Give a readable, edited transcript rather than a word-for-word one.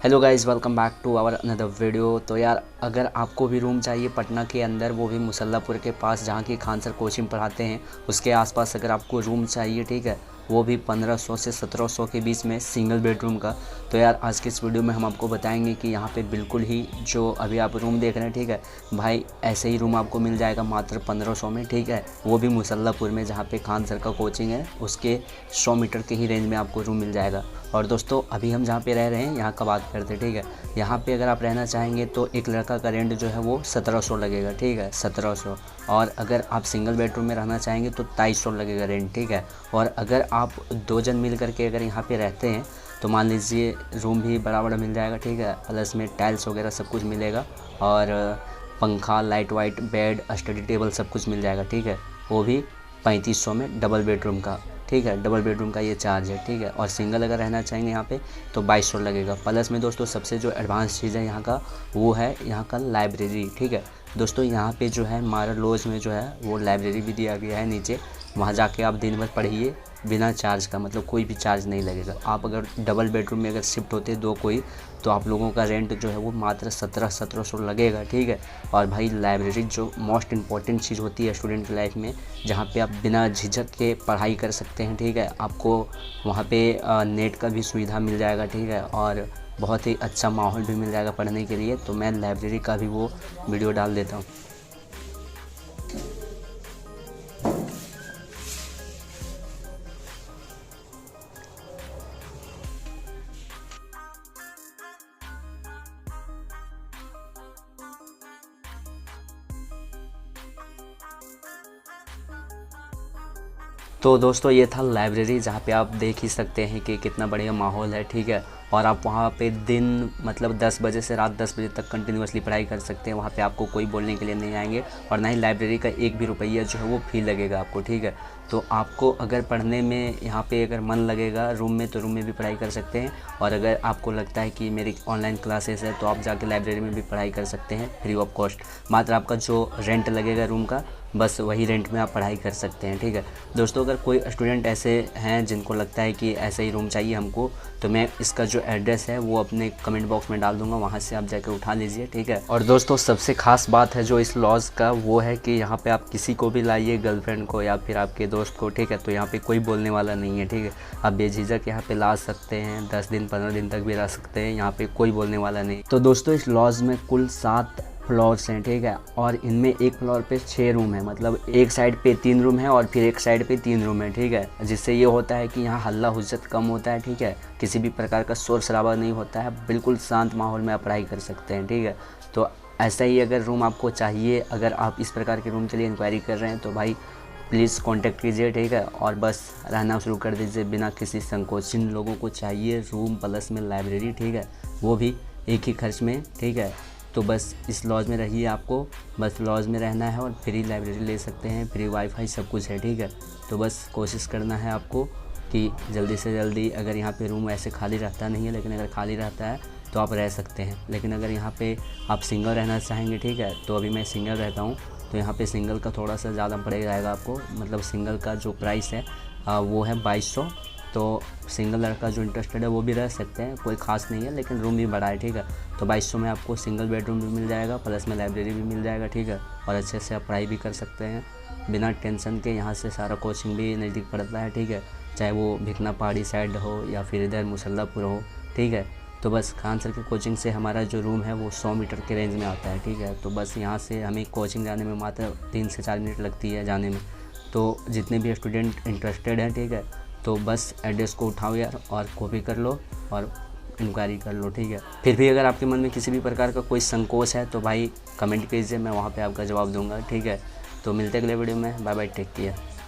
Hello guys, welcome back to our another video. तो यार, अगर आपको भी रूम चाहिए पटना के अंदर, वो भी मुसल्लापुर के पास जहाँ की खान सर कोचिंग पढ़ाते हैं, उसके आसपास अगर आपको रूम चाहिए, ठीक है, वो भी 1500 से 1700 के बीच में सिंगल बेडरूम का। तो यार, आज के इस वीडियो में हम आपको बताएंगे कि यहाँ पे बिल्कुल ही जो अभी आप रूम देख रहे हैं, ठीक है भाई, ऐसे ही रूम आपको मिल जाएगा मात्र 1500 में, ठीक है, वो भी मुसल्लापुर में जहाँ पे खान सर का कोचिंग है, उसके 100 मीटर के ही रेंज में आपको रूम मिल जाएगा। और दोस्तों, अभी हम जहाँ पे रह रहे हैं यहाँ का बात करते हैं, ठीक है। यहाँ पे अगर आप रहना चाहेंगे तो एक लड़का का रेंट जो है वो 1700 लगेगा, ठीक है, 1700। और अगर आप सिंगल बेडरूम में रहना चाहेंगे तो 2200 लगेगा रेंट, ठीक है। और अगर आप 2 जन मिल करके अगर यहाँ पे रहते हैं तो मान लीजिए रूम भी बड़ा बड़ा मिल जाएगा, ठीक है, प्लस में टाइल्स वगैरह सब कुछ मिलेगा, और पंखा, light white, bed, study table सब कुछ मिल जाएगा, ठीक है। वो भी 3500 में डबल बेडरूम का, ठीक है, डबल बेडरूम का ये चार्ज है, ठीक है। और सिंगल अगर रहना चाहेंगे यहाँ पे तो 2200 लगेगा। प्लस में दोस्तों सबसे जो एडवांस चीज़ है यहाँ का, वो है यहाँ का लाइब्रेरी, ठीक है। दोस्तों यहाँ पे जो है हमारा लॉज में जो है वो लाइब्रेरी भी दिया गया है नीचे, वहाँ जाके आप दिन भर पढ़िए बिना चार्ज का, मतलब कोई भी चार्ज नहीं लगेगा। आप अगर डबल बेडरूम में अगर शिफ्ट होते दो कोई, तो आप लोगों का रेंट जो है वो मात्र 1700 लगेगा, ठीक है। और भाई, लाइब्रेरी जो मोस्ट इम्पॉर्टेंट चीज़ होती है स्टूडेंट की लाइफ में, जहाँ पे आप बिना झिझक के पढ़ाई कर सकते हैं, ठीक है। आपको वहाँ पे नेट का भी सुविधा मिल जाएगा, ठीक है, और बहुत ही अच्छा माहौल भी मिल जाएगा पढ़ने के लिए। तो मैं लाइब्रेरी का भी वो वीडियो डाल देता हूँ। तो दोस्तों, ये था लाइब्रेरी, जहाँ पे आप देख ही सकते हैं कि कितना बढ़िया माहौल है, ठीक है। और आप वहाँ पे दिन मतलब 10 बजे से रात 10 बजे तक कंटिन्यूसली पढ़ाई कर सकते हैं। वहाँ पे आपको कोई बोलने के लिए नहीं आएंगे, और ना ही लाइब्रेरी का एक भी रुपया जो है वो फी लगेगा आपको, ठीक है। तो आपको अगर पढ़ने में यहाँ पे अगर मन लगेगा रूम में, तो रूम में भी पढ़ाई कर सकते हैं। और अगर आपको लगता है कि मेरी ऑनलाइन क्लासेस है, तो आप जाके लाइब्रेरी में भी पढ़ाई कर सकते हैं फ्री ऑफ कॉस्ट। मात्र आपका जो रेंट लगेगा रूम का, बस वही रेंट में आप पढ़ाई कर सकते हैं, ठीक है। दोस्तों, अगर कोई स्टूडेंट ऐसे हैं जिनको लगता है कि ऐसा ही रूम चाहिए हमको, तो मैं इसका जो एड्रेस है वो अपने कमेंट बॉक्स में डाल दूंगा, वहाँ से आप जाके उठा लीजिए, ठीक है। और दोस्तों, सबसे खास बात है जो इस लॉज का, वो है कि यहाँ पे आप किसी को भी लाइए, गर्लफ्रेंड को या फिर आपके दोस्त को, ठीक है, तो यहाँ पे कोई बोलने वाला नहीं है, ठीक है। आप बेझिझक यहाँ पे ला सकते हैं, 10 दिन 15 दिन तक भी रह सकते हैं, यहाँ पे कोई बोलने वाला नहीं। तो दोस्तों, इस लॉज में कुल 7 फ्लोर्स हैं, ठीक है, और इनमें एक फ्लोर पे 6 रूम है, मतलब एक साइड पे 3 रूम है और फिर एक साइड पे 3 रूम है, ठीक है। जिससे ये होता है कि यहाँ हल्ला हुज्जत कम होता है, ठीक है, किसी भी प्रकार का शोर शराबा नहीं होता है, बिल्कुल शांत माहौल में आप पढ़ाई कर सकते हैं, ठीक है। तो ऐसा ही अगर रूम आपको चाहिए, अगर आप इस प्रकार के रूम के लिए इंक्वायरी कर रहे हैं, तो भाई प्लीज़ कांटेक्ट कीजिए, ठीक है, और बस रहना शुरू कर दीजिए बिना किसी संकोच। जिन लोगों को चाहिए रूम प्लस में लाइब्रेरी, ठीक है, वो भी एक ही खर्च में, ठीक है, तो बस इस लॉज में रहिए। आपको बस लॉज में रहना है और फ्री लाइब्रेरी ले सकते हैं, फ्री वाईफाई सब कुछ है, ठीक है। तो बस कोशिश करना है आपको कि जल्दी से जल्दी, अगर यहाँ पे रूम ऐसे खाली रहता नहीं है, लेकिन अगर खाली रहता है तो आप रह सकते हैं। लेकिन अगर यहाँ पे आप सिंगल रहना चाहेंगे, ठीक है, तो अभी मैं सिंगल रहता हूँ, तो यहाँ पे सिंगल का थोड़ा सा ज़्यादा पड़ जाएगा आपको, मतलब सिंगल का जो प्राइस है वो है 2200। तो सिंगल लड़का जो इंटरेस्टेड है वो भी रह सकते हैं, कोई ख़ास नहीं है, लेकिन रूम भी बड़ा है, ठीक है। तो 2200 में आपको सिंगल बेडरूम भी मिल जाएगा, प्लस में लाइब्रेरी भी मिल जाएगा, ठीक है, और अच्छे से आप पढ़ाई भी कर सकते हैं बिना टेंशन के। यहाँ से सारा कोचिंग भी नज़दीक पड़ता है, ठीक है, चाहे वो भिकना पहाड़ी साइड हो या फिर इधर मुसल्लापुर हो, ठीक है। तो बस खान सर की कोचिंग से हमारा जो रूम है वो 100 मीटर के रेंज में आता है, ठीक है। तो बस यहाँ से हमें कोचिंग जाने में मात्र 3 से 4 मिनट लगती है जाने में। तो जितने भी स्टूडेंट इंटरेस्टेड हैं, ठीक है, तो बस एड्रेस को उठाओ यार और कॉपी कर लो और इंक्वायरी कर लो, ठीक है। फिर भी अगर आपके मन में किसी भी प्रकार का कोई संकोच है तो भाई कमेंट कीजिए, मैं वहाँ पे आपका जवाब दूंगा, ठीक है। तो मिलते अगले वीडियो में, बाय बाय, टेक केयर।